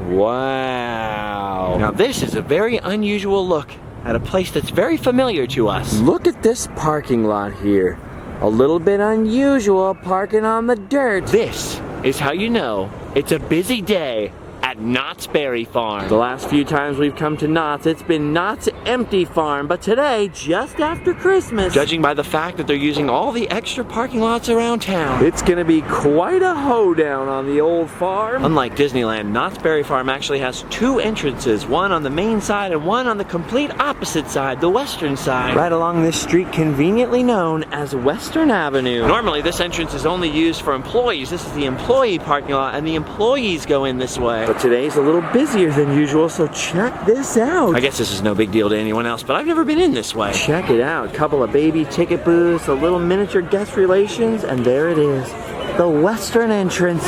Wow. Now this is a very unusual look at a place that's very familiar to us. Look at this parking lot here. A little bit unusual, parking on the dirt. This is how you know it's a busy day at Knott's Berry Farm. The last few times we've come to Knott's, it's been Knott's empty farm, but today, just after Christmas, judging by the fact that they're using all the extra parking lots around town, it's gonna be quite a hoedown on the old farm. Unlike Disneyland, Knott's Berry Farm actually has two entrances, one on the main side and one on the complete opposite side, the western side, right along this street conveniently known as Western Avenue. Normally, this entrance is only used for employees. This is the employee parking lot, and the employees go in this way. But today's a little busier than usual, so check this out. I guess this is no big deal to anyone else, but I've never been in this way. Check it out. Couple of baby ticket booths, a little miniature guest relations, and there it is. The western entrance.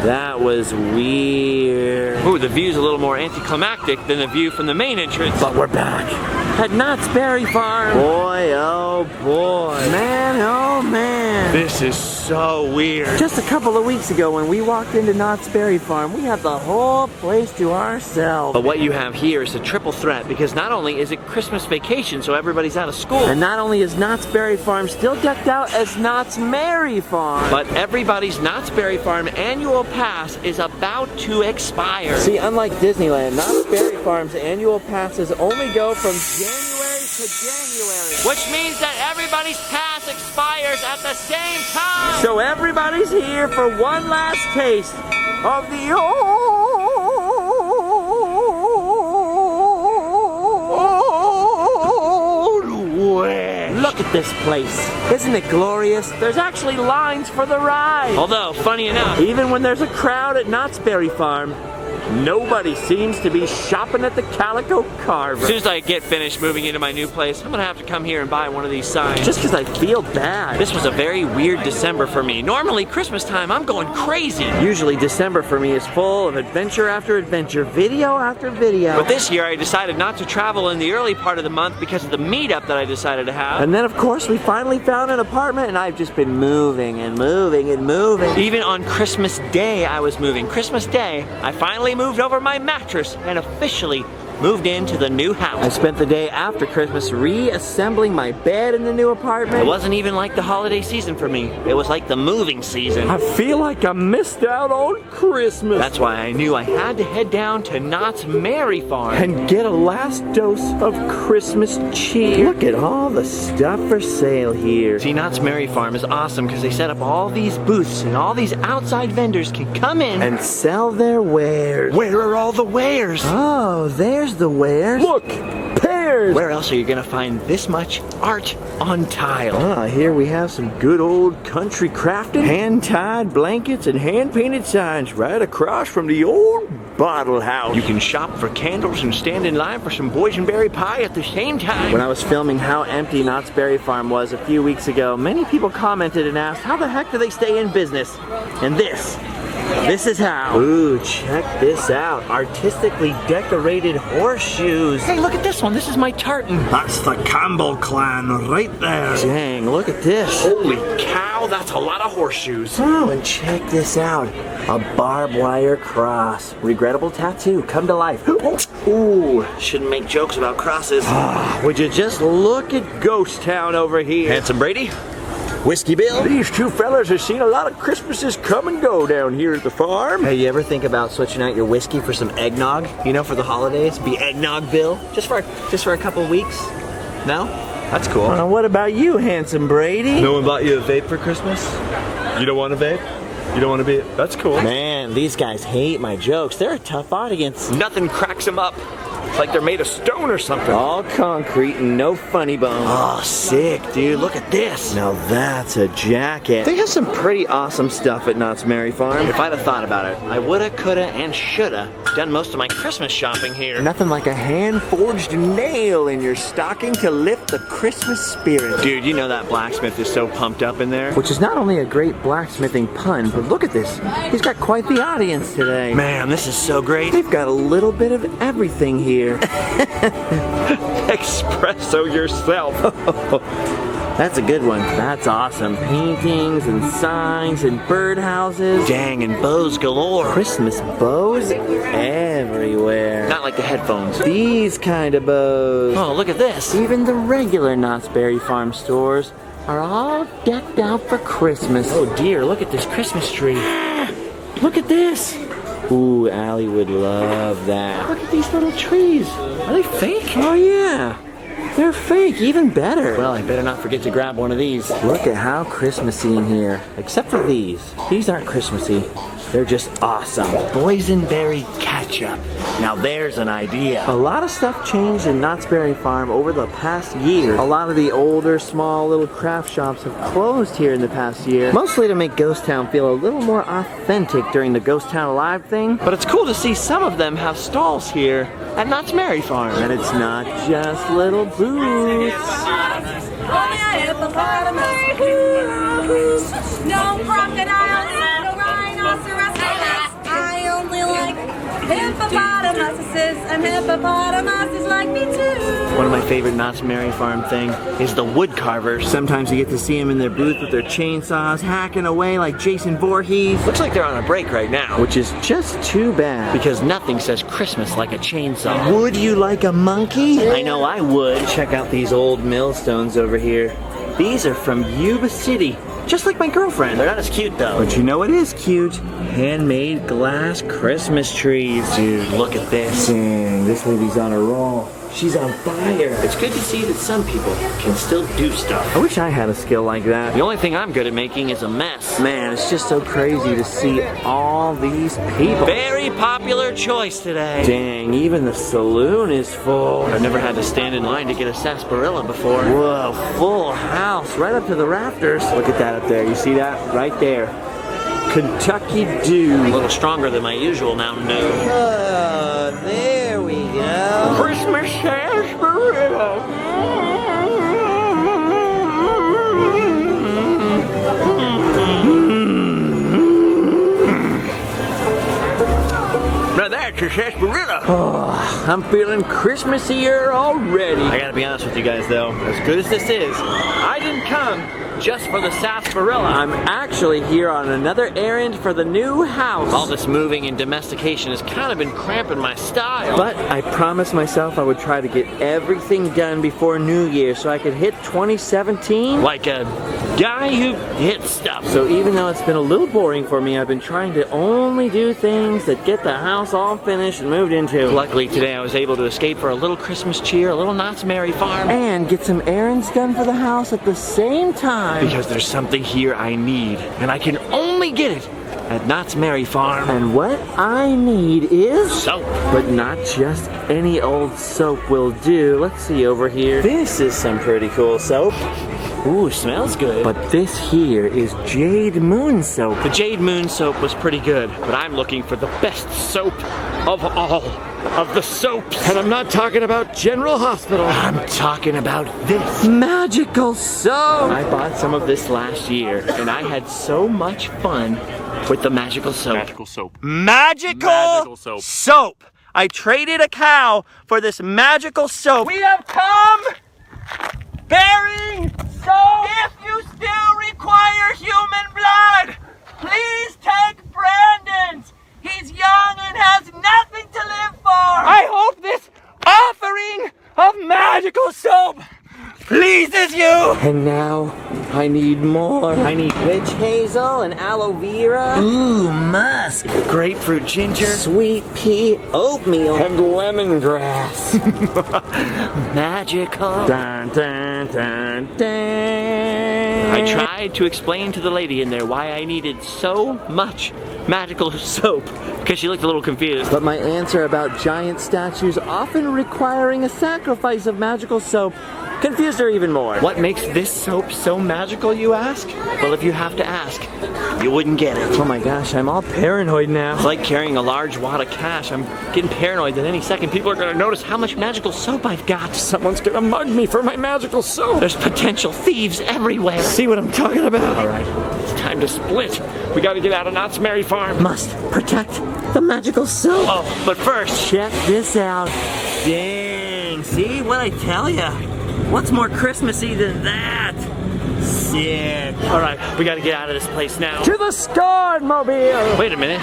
That was weird. Ooh, the view's a little more anticlimactic than the view from the main entrance. But we're back at Knott's Berry Farm. Boy, oh boy. Man, oh man. This is so weird. Just a couple of weeks ago when we walked into Knott's Berry Farm, we had the whole place to ourselves. But what you have here is a triple threat, because not only is it Christmas vacation, so everybody's out of school, and not only is Knott's Berry Farm still decked out as Knott's Merry Farm, but everybody's Knott's Berry Farm annual pass is about to expire. See, unlike Disneyland, Knott's Berry Farm's annual passes only go from January to January, which means that everybody's pass expires at the same time. So everybody's here for one last taste of the old West. Look at this place. Isn't it glorious? There's actually lines for the ride. Although, funny enough, even when there's a crowd at Knott's Berry Farm, nobody seems to be shopping at the Calico Carver. As soon as I get finished moving into my new place, I'm gonna have to come here and buy one of these signs. Just because I feel bad. This was a very weird December for me. Normally, Christmas time, I'm going crazy. Usually, December for me is full of adventure after adventure, video after video. But this year, I decided not to travel in the early part of the month because of the meetup that I decided to have. And then, of course, we finally found an apartment, and I've just been moving and moving and moving. Even on Christmas Day, I was moving. Christmas Day, I finally moved over my mattress and officially moved into the new house. I spent the day after Christmas reassembling my bed in the new apartment. It wasn't even like the holiday season for me. It was like the moving season. I feel like I missed out on Christmas. That's why I knew I had to head down to Knott's Merry Farm and get a last dose of Christmas cheer. Look at all the stuff for sale here. See, Knott's Merry Farm is awesome because they set up all these booths and all these outside vendors can come in and sell their wares. Where are all the wares? Oh, there's the wares. Look, pears. Where else are you gonna find this much art on tile? Ah, here we have some good old country crafting, hand-tied blankets and hand-painted signs right across from the old bottle house. You can shop for candles and stand in line for some boysenberry pie at the same time. When I was filming how empty Knott's Berry Farm was a few weeks ago, many people commented and asked, how the heck do they stay in business? And this is how. Ooh, check this out. Artistically decorated horseshoes. Hey, look at this one. This is my tartan. That's the Campbell clan right there. Dang, look at this. Holy cow, that's a lot of horseshoes. Oh, and check this out. A barbed wire cross. Regrettable tattoo come to life. Ooh, shouldn't make jokes about crosses. Would you just look at Ghost Town over here. Handsome Brady? Whiskey Bill? These two fellas have seen a lot of Christmases come and go down here at the farm. Hey, you ever think about switching out your whiskey for some eggnog? You know, for the holidays? Be Eggnog Bill? Just for a couple weeks? No? That's cool. What about you, Handsome Brady? No one bought you a vape for Christmas? You don't want a vape? You don't want to be... That's cool. Man, these guys hate my jokes. They're a tough audience. Nothing cracks them up. It's like they're made of stone or something. All concrete and no funny bones. Oh, sick, dude. Look at this. Now that's a jacket. They have some pretty awesome stuff at Knott's Merry Farm. If I'd have thought about it, I woulda, coulda, and shoulda done most of my Christmas shopping here. Nothing like a hand-forged nail in your stocking to lift the Christmas spirit. Dude, you know that blacksmith is so pumped up in there. Which is not only a great blacksmithing pun, but look at this. He's got quite the audience today. Man, this is so great. They've got a little bit of everything here. Espresso yourself. That's a good one. That's awesome. Paintings and signs and birdhouses. Dang, and bows galore. Christmas bows everywhere. Not like the headphones. These kind of bows. Oh, look at this. Even the regular Knott's Berry Farm stores are all decked out for Christmas. Oh dear, look at this Christmas tree. Look at this. Ooh, Allie would love that. Look at these little trees. Are they fake? Oh yeah. They're fake, even better. Well, I better not forget to grab one of these. Look at how Christmassy in here. Except for these. These aren't Christmassy. They're just awesome. Boysenberry ketchup. Now there's an idea. A lot of stuff changed in Knott's Berry Farm over the past year. A lot of the older, small, little craft shops have closed here in the past year. Mostly to make Ghost Town feel a little more authentic during the Ghost Town Alive thing. But it's cool to see some of them have stalls here at Knott's Berry Farm. And it's not just little booths. No crocodiles, no rhinoceros. I only like hippopotamuses, and hippopotamuses like me too. One of my favorite Knott's Berry Farm thing is the wood carvers. Sometimes you get to see them in their booth with their chainsaws, hacking away like Jason Voorhees. Looks like they're on a break right now. Which is just too bad. Because nothing says Christmas like a chainsaw. Would you like a monkey? I know I would. Check out these old millstones over here. These are from Yuba City. Just like my girlfriend. They're not as cute though. But you know what is cute? Handmade glass Christmas trees. Dude, look at this. Dang, this lady's on a roll. She's on fire. It's good to see that some people can still do stuff. I wish I had a skill like that. The only thing I'm good at making is a mess. Man, it's just so crazy to see all these people. Very popular choice today. Dang, even the saloon is full. I've never had to stand in line to get a sarsaparilla before. Whoa, full house, right up to the rafters. Look at that up there. You see that? Right there. Kentucky Dew. A little stronger than my usual Mountain Dew. There we go. Christmas sarsaparilla. Now that's a sarsaparilla. Oh, I'm feeling Christmassier already. I gotta be honest with you guys though, as good as this is, I didn't come just for the sarsaparilla. I'm actually here on another errand for the new house. All this moving and domestication has kind of been cramping my style. But I promised myself I would try to get everything done before New Year so I could hit 2017 like a guy who hits stuff. So even though it's been a little boring for me, I've been trying to only do things that get the house all finished and moved into. Luckily today I was able to escape for a little Christmas cheer, a little Knott's Berry Farm, and get some errands done for the house at the same time. Because there's something here I need, and I can only get it at Knott's Berry Farm. And what I need is soap. But not just any old soap will do. Let's see over here. This is some pretty cool soap. Ooh, smells good. But this here is Jade Moon soap. The Jade Moon soap was pretty good, but I'm looking for the best soap of all of the soaps. And I'm not talking about General Hospital. I'm talking about this magical soap. I bought some of this last year, and I had so much fun with the magical soap. Magical soap. Magical soap. Soap. I traded a cow for this magical soap. We have come bearing soap. If you still require human blood, please take Brandon's. He's young and has nothing to live for. I hope this offering of magical soap pleases you. And now I need more. I need witch hazel and aloe vera. Ooh, musk. Grapefruit ginger. Sweet pea oatmeal. And lemongrass. Magical. Dun, dun, dun, dun. I tried to explain to the lady in there why I needed so much magical soap because she looked a little confused. But my answer about giant statues often requiring a sacrifice of magical soap confused her even more. What makes this soap so magical, you ask? Well, if you have to ask, you wouldn't get it. Oh my gosh, I'm all paranoid now. It's like carrying a large wad of cash. I'm getting paranoid that any second people are gonna notice how much magical soap I've got. Someone's gonna mug me for my magical soap. There's potential thieves everywhere. See what I'm talking about? All right, it's time to split. We gotta get out of Knott's Berry Farm. Must protect the magical soap. Oh, but first, check this out. Dang, see what I tell ya? What's more Christmassy than that? sick. All right, we gotta get out of this place now. To the Scarmobile. Wait a minute.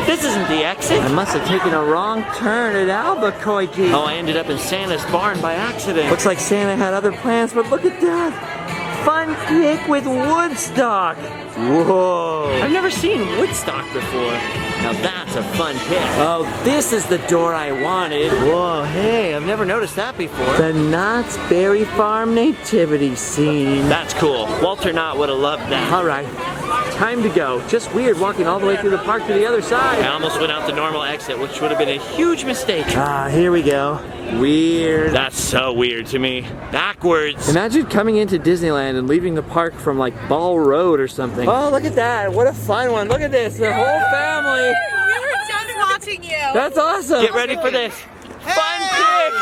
This isn't the exit. I must have taken a wrong turn at Albuquerque. Oh, I ended up in Santa's barn by accident. Looks like Santa had other plans, but look at that. Fun pick with Woodstock. Whoa. I've never seen Woodstock before. Now that's a fun pick. Oh, this is the door I wanted. Whoa, hey, I've never noticed that before. The Knott's Berry Farm nativity scene. That's cool. Walter Knott would have loved that. All right, time to go. Just weird walking all the way through the park to the other side. I almost went out the normal exit, which would have been a huge mistake. Ah, here we go. Weird. That's so weird to me. Backwards. Imagine coming into Disneyland and leaving the park from like Ball Road or something. Oh, look at that. What a fun one. Look at this. The whole family. We were just watching you. That's awesome. Get ready for this. Fun pick.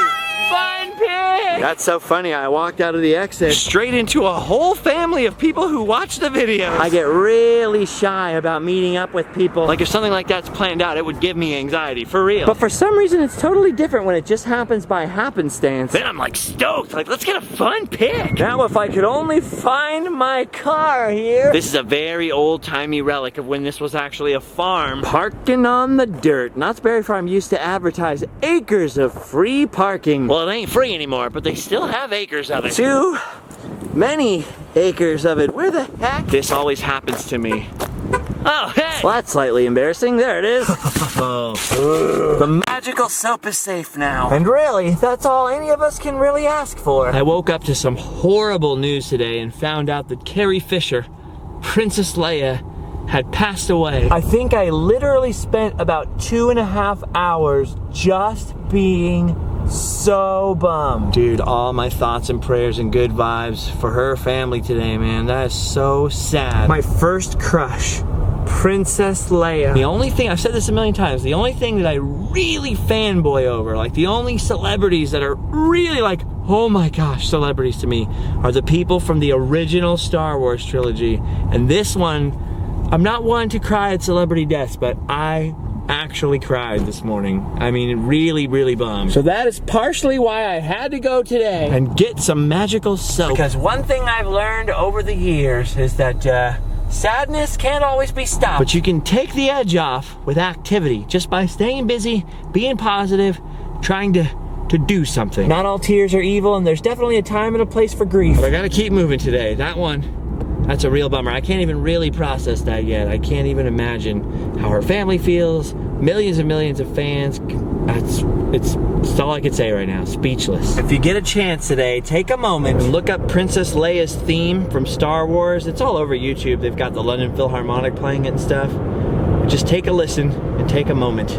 Fun pick. That's so funny. I walked out of the exit straight into a whole family of people who watch the videos. I get really shy about meeting up with people. Like if something like that's planned out, it would give me anxiety, for real. But for some reason, it's totally different when it just happens by happenstance. Then I'm like stoked. Like, let's get a fun pick. Now if I could only find my car here. This is a very old-timey relic of when this was actually a farm. Parking on the dirt. Knott's Berry Farm used to advertise acres of free parking. Well, it ain't free anymore, but they still have acres of it. Too many acres of it. Where the heck? This always happens to me. Oh, hey! Well, that's slightly embarrassing. There it is. The magical soap is safe now. And really, that's all any of us can really ask for. I woke up to some horrible news today and found out that Carrie Fisher, Princess Leia, had passed away. I think I literally spent about 2.5 hours just being so bummed. Dude, all my thoughts and prayers and good vibes for her family today, man. That is so sad. My first crush, Princess Leia. The only thing, I've said this a million times, the only thing that I really fanboy over, like the only celebrities that are really like, oh my gosh, celebrities to me, are the people from the original Star Wars trilogy. And this one, I'm not one to cry at celebrity deaths, but I actually cried this morning. I mean, it really, really bummed. So that is partially why I had to go today and get some magical soap. Because one thing I've learned over the years is that sadness can't always be stopped. But you can take the edge off with activity just by staying busy, being positive, trying to do something. Not all tears are evil, and there's definitely a time and a place for grief. But I gotta keep moving today. That one, that's a real bummer. I can't even really process that yet. I can't even imagine how her family feels. Millions and millions of fans. It's all I can say right now. Speechless. If you get a chance today, take a moment and look up Princess Leia's theme from Star Wars. It's all over YouTube. They've got the London Philharmonic playing it and stuff. Just take a listen and take a moment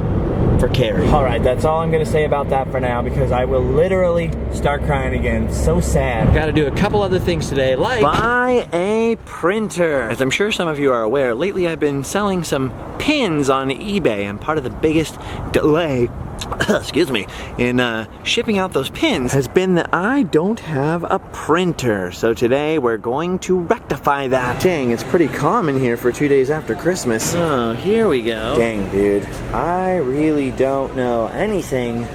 for Carrie. All right, that's all I'm gonna say about that for now, because I will literally start crying again. So sad. Gotta do a couple other things today, like buy a printer. As I'm sure some of you are aware, lately I've been selling some pins on eBay, and part of the biggest delay excuse me, in shipping out those pins has been that I don't have a printer. So today we're going to rectify that. Dang, it's pretty calm in here for 2 days after Christmas. Oh, here we go. Dang, dude. I really don't know anything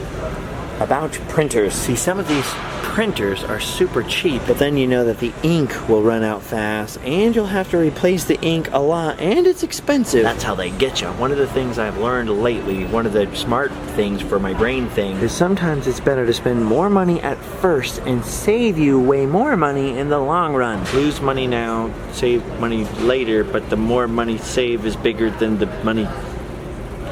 about printers. See, some of these printers are super cheap, but then you know that the ink will run out fast, and you'll have to replace the ink a lot, and it's expensive. That's how they get you. One of the things I've learned lately, one of the smart things for my brain thing, is sometimes it's better to spend more money at first and save you way more money in the long run. Lose money now, save money later, but the more money saved is bigger than the money.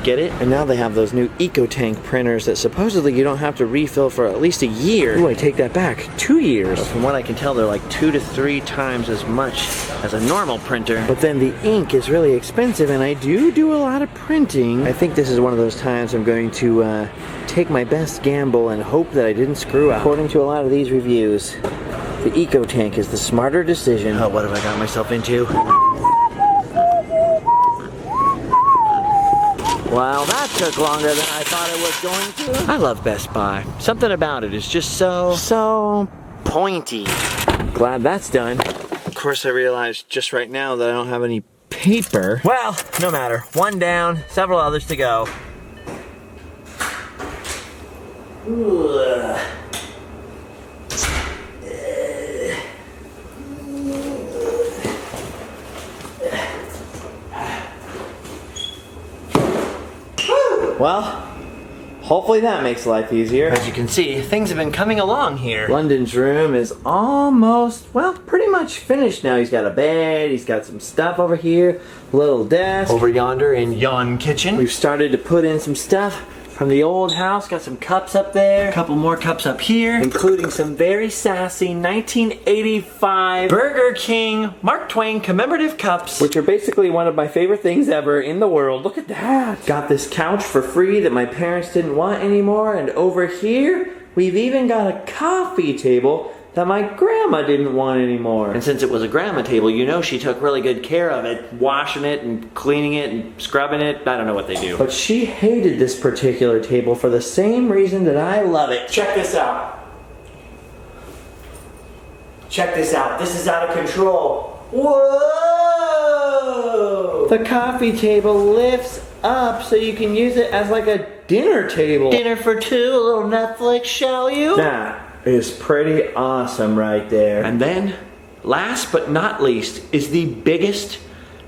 Get it? And now they have those new EcoTank printers that supposedly you don't have to refill for at least a year. Ooh, I take that back. 2 years. But from what I can tell, they're like 2 to 3 times as much as a normal printer. But then the ink is really expensive, and I do a lot of printing. I think this is one of those times I'm going to take my best gamble and hope that I didn't screw up. According to a lot of these reviews, the EcoTank is the smarter decision. Oh, what have I got myself into? Well, that took longer than I thought it was going to. I love Best Buy. Something about it is just so pointy. Glad that's done. Of course, I realized just right now that I don't have any paper. Well, no matter. One down, several others to go. Well, hopefully that makes life easier. As you can see, things have been coming along here. London's room is almost, well, pretty much finished now. He's got a bed, he's got some stuff over here, a little desk. Over yonder in yon kitchen. We've started to put in some stuff from the old house. Got some cups up there, a couple more cups up here, including some very sassy 1985 Burger King Mark Twain commemorative cups, which are basically one of my favorite things ever in the world. Look at that. Got this couch for free that my parents didn't want anymore, and over here we've even got a coffee table that my grandma didn't want anymore. And since it was a grandma table, you know she took really good care of it, washing it and cleaning it and scrubbing it. I don't know what they do. But she hated this particular table for the same reason that I love it. Check this out. Check this out. This is out of control. Whoa! The coffee table lifts up so you can use it as like a dinner table. Dinner for two, a little Netflix, shall you? That is pretty awesome right there. And then, last but not least, is the biggest,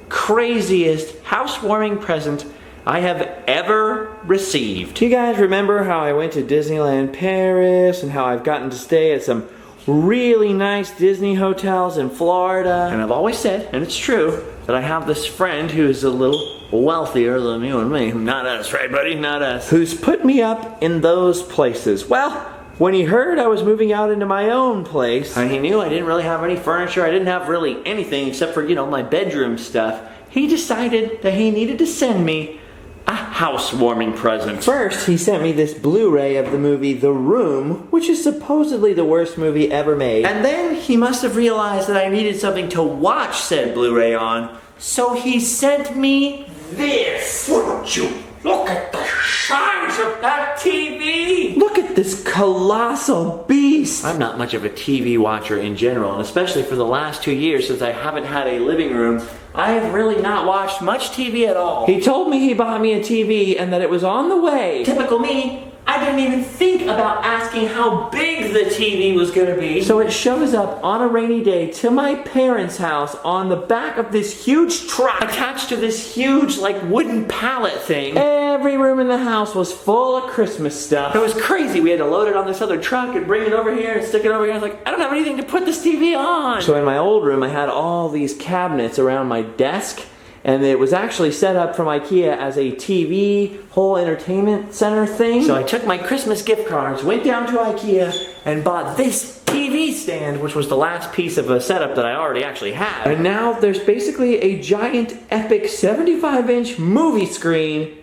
craziest housewarming present I have ever received. Do you guys remember how I went to Disneyland Paris and how I've gotten to stay at some really nice Disney hotels in Florida? And I've always said, and it's true, that I have this friend who's a little wealthier than you and me. Not us, right buddy? Not us. Who's put me up in those places. Well, when he heard I was moving out into my own place, and he knew I didn't really have any furniture, I didn't have really anything except for, you know, my bedroom stuff, he decided that he needed to send me a housewarming present. First, he sent me this Blu-ray of the movie The Room, which is supposedly the worst movie ever made. And then he must have realized that I needed something to watch said Blu-ray on, so he sent me this. Wouldn't you look at the size of that TV? Look at this colossal beast. I'm not much of a TV watcher in general, and especially for the last 2 years since I haven't had a living room, I've really not watched much TV at all. He told me he bought me a TV and that it was on the way. Typical me. I didn't even think about asking how big the TV was gonna be. So it shows up on a rainy day to my parents' house on the back of this huge truck attached to this huge like wooden pallet thing. Every room in the house was full of Christmas stuff. It was crazy. We had to load it on this other truck and bring it over here and stick it over here. I was like, I don't have anything to put this TV on. So in my old room, I had all these cabinets around my desk. And it was actually set up from IKEA as a TV, whole entertainment center thing. So I took my Christmas gift cards, went down to IKEA, and bought this TV stand, which was the last piece of a setup that I already actually had. And now there's basically a giant, epic 75-inch movie screen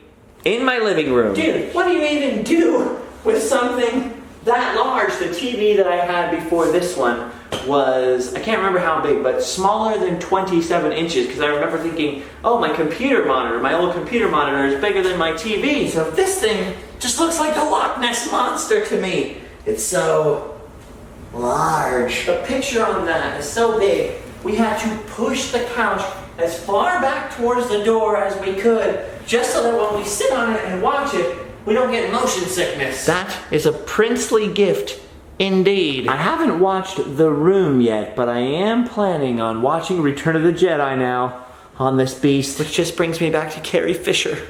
in my living room. Dude, what do you even do with something that large? The TV that I had before this one was, I can't remember how big, but smaller than 27 inches, because I remember thinking, oh, my computer monitor, my old computer monitor is bigger than my TV, so this thing just looks like the Loch Ness Monster to me. It's so large. The picture on that is so big, we had to push the couch as far back towards the door as we could, just so that when we sit on it and watch it, we don't get motion sickness. That is a princely gift indeed. I haven't watched The Room yet, but I am planning on watching Return of the Jedi now on this beast. Which just brings me back to Carrie Fisher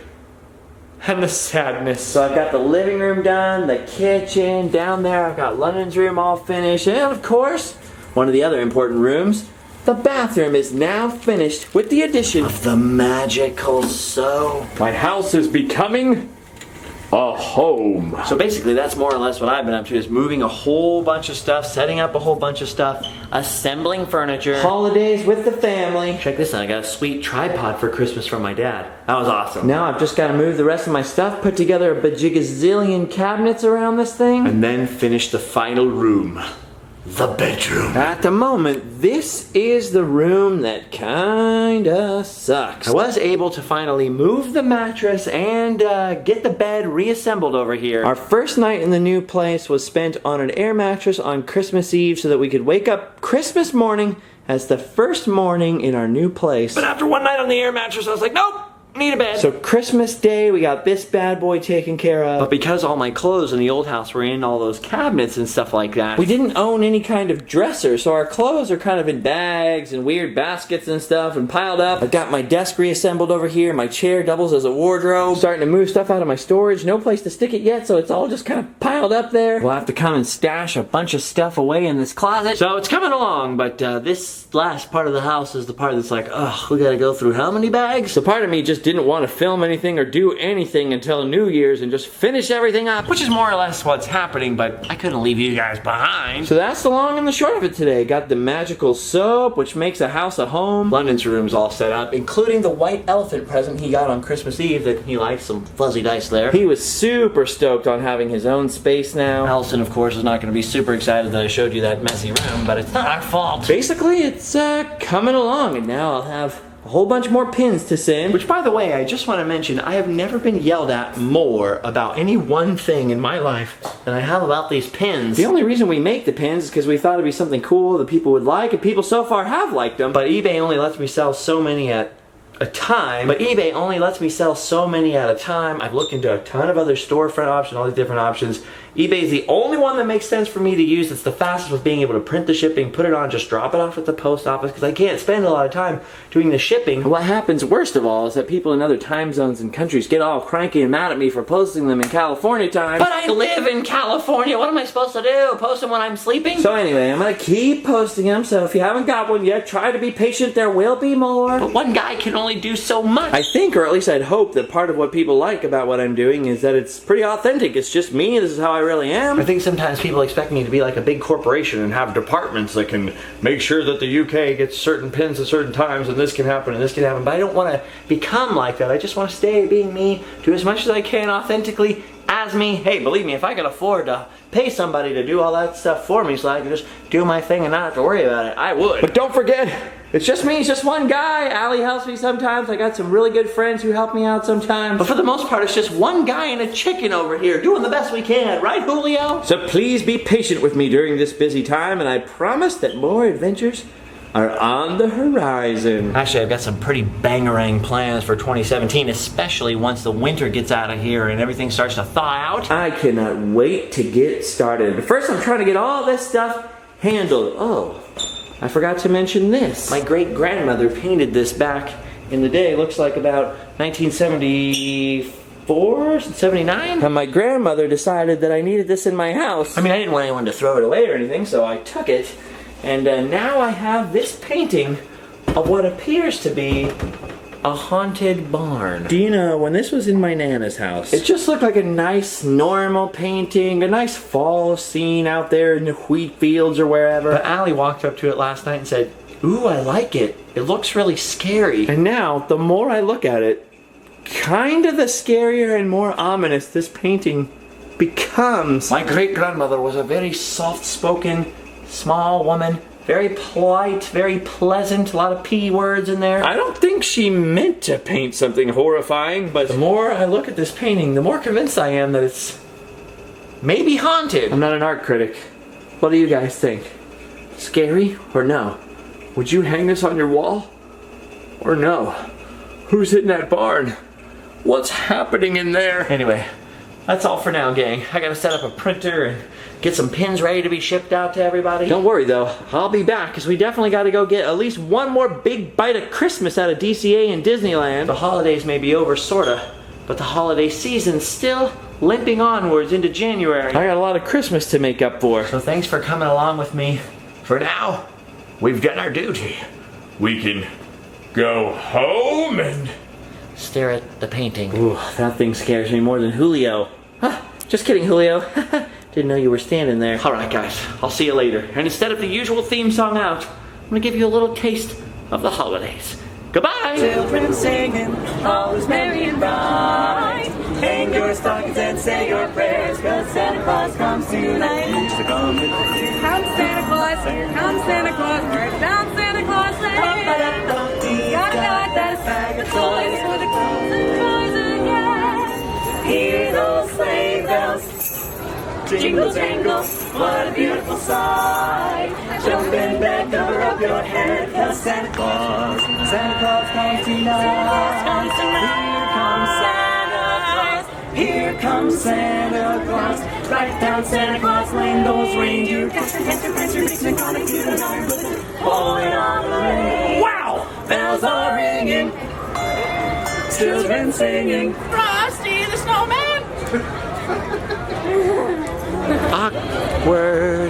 and the sadness. So I've got the living room done, the kitchen down there, I've got London's room all finished, and of course, one of the other important rooms, the bathroom is now finished with the addition of the magical soap. My house is becoming a home. So basically that's more or less what I've been up to, is moving a whole bunch of stuff, setting up a whole bunch of stuff, assembling furniture. Holidays with the family. Check this out, I got a sweet tripod for Christmas from my dad. That was awesome. Now I've just got to move the rest of my stuff, put together a bajigazillion cabinets around this thing, and then finish the final room. The bedroom. At the moment, this is the room that kinda sucks. I was able to finally move the mattress and get the bed reassembled over here. Our first night in the new place was spent on an air mattress on Christmas Eve so that we could wake up Christmas morning as the first morning in our new place. But after one night on the air mattress, I was like, nope! need a bed. So Christmas Day, we got this bad boy taken care of. But because all my clothes in the old house were in all those cabinets and stuff like that, we didn't own any kind of dresser. So our clothes are kind of in bags and weird baskets and stuff and piled up. I've got my desk reassembled over here. My chair doubles as a wardrobe. Starting to move stuff out of my storage. No place to stick it yet, so it's all just kind of piled up there. We'll have to come and stash a bunch of stuff away in this closet. So it's coming along, but this last part of the house is the part that's like, ugh, we gotta go through how many bags? So part of me just didn't want to film anything or do anything until New Year's and just finish everything up, which is more or less what's happening, but I couldn't leave you guys behind. So that's the long and the short of it today. Got the magical soap, which makes a house a home. London's room's all set up, including the white elephant present he got on Christmas Eve that he liked, some fuzzy dice there. He was super stoked on having his own space now. Allison, of course, is not going to be super excited that I showed you that messy room, but it's not our fault. Basically, it's coming along, and now I'll have a whole bunch more pins to send. Which, by the way, I just want to mention, I have never been yelled at more about any one thing in my life than I have about these pins. The only reason we make the pins is because we thought it'd be something cool that people would like, and people so far have liked them. But eBay only lets me sell so many at a time. I've looked into a ton of other storefront options, all these different options. eBay is the only one that makes sense for me to use. It's the fastest with being able to print the shipping, put it on, just drop it off at the post office, because I can't spend a lot of time doing the shipping. And what happens worst of all is that people in other time zones and countries get all cranky and mad at me for posting them in California time. But I live in California, what am I supposed to do? Post them when I'm sleeping? So anyway, I'm gonna keep posting them, so if you haven't got one yet, try to be patient, there will be more. But one guy can only do so much. I think, or at least I'd hope, that part of what people like about what I'm doing is that it's pretty authentic. It's just me, this is how I really am. I think sometimes people expect me to be like a big corporation and have departments that can make sure that the UK gets certain pins at certain times and this can happen and this can happen, but I don't want to become like that. I just want to stay being me, do as much as I can authentically as me. Hey, believe me, if I could afford to pay somebody to do all that stuff for me so I can just do my thing and not have to worry about it, I would. But don't forget, it's just me, it's just one guy. Allie helps me sometimes. I got some really good friends who help me out sometimes. But for the most part, it's just one guy and a chicken over here doing the best we can. Right, Julio? So please be patient with me during this busy time, and I promise that more adventures are on the horizon. Actually, I've got some pretty bangerang plans for 2017, especially once the winter gets out of here and everything starts to thaw out. I cannot wait to get started. But first, I'm trying to get all this stuff handled. Oh, I forgot to mention this. My great-grandmother painted this back in the day. Looks like about 1974, 79. And my grandmother decided that I needed this in my house. I mean, I didn't want anyone to throw it away or anything, so I took it. And now I have this painting of what appears to be a haunted barn. Do you know, when this was in my Nana's house, it just looked like a nice normal painting, a nice fall scene out there in the wheat fields or wherever. But Allie walked up to it last night and said, "Ooh, I like it. It looks really scary." And now, the more I look at it, kind of the scarier and more ominous this painting becomes. My great-grandmother was a very soft-spoken, small woman. Very polite, very pleasant, a lot of P words in there. I don't think she meant to paint something horrifying, but the more I look at this painting, the more convinced I am that it's maybe haunted. I'm not an art critic. What do you guys think? Scary or no? Would you hang this on your wall? Or no? Who's in that barn? What's happening in there? Anyway, that's all for now, gang. I gotta set up a printer and get some pins ready to be shipped out to everybody. Don't worry though, I'll be back, because we definitely got to go get at least one more big bite of Christmas out of DCA and Disneyland. The holidays may be over, sorta, but the holiday season's still limping onwards into January. I got a lot of Christmas to make up for. So thanks for coming along with me. For now, we've done our duty. We can go home and stare at the painting. Ooh, that thing scares me more than Julio. Huh, just kidding, Julio. Didn't know you were standing there. Alright guys, I'll see you later. And instead of the usual theme song out, I'm gonna give you a little taste of the holidays. Goodbye! Children singing, all is merry and bright. Hang your stockings and say your prayers, cause Santa Claus comes tonight. So come with us. Here comes Santa Claus, here comes Santa Claus, we're down Santa Claus Lane. Got a guy that is bag of toys for the girls and boys again. Hear those sleigh bells. Jingle, jingle, what a beautiful sight. Jump in bed, cover up your head, 'cause Santa Claus comes tonight. Here comes Santa Claus. Right down Santa Claus Lane, those reindeer falling on the rain. Wow! Bells are ringing, children singing, Frosty the Snowman. Awkward.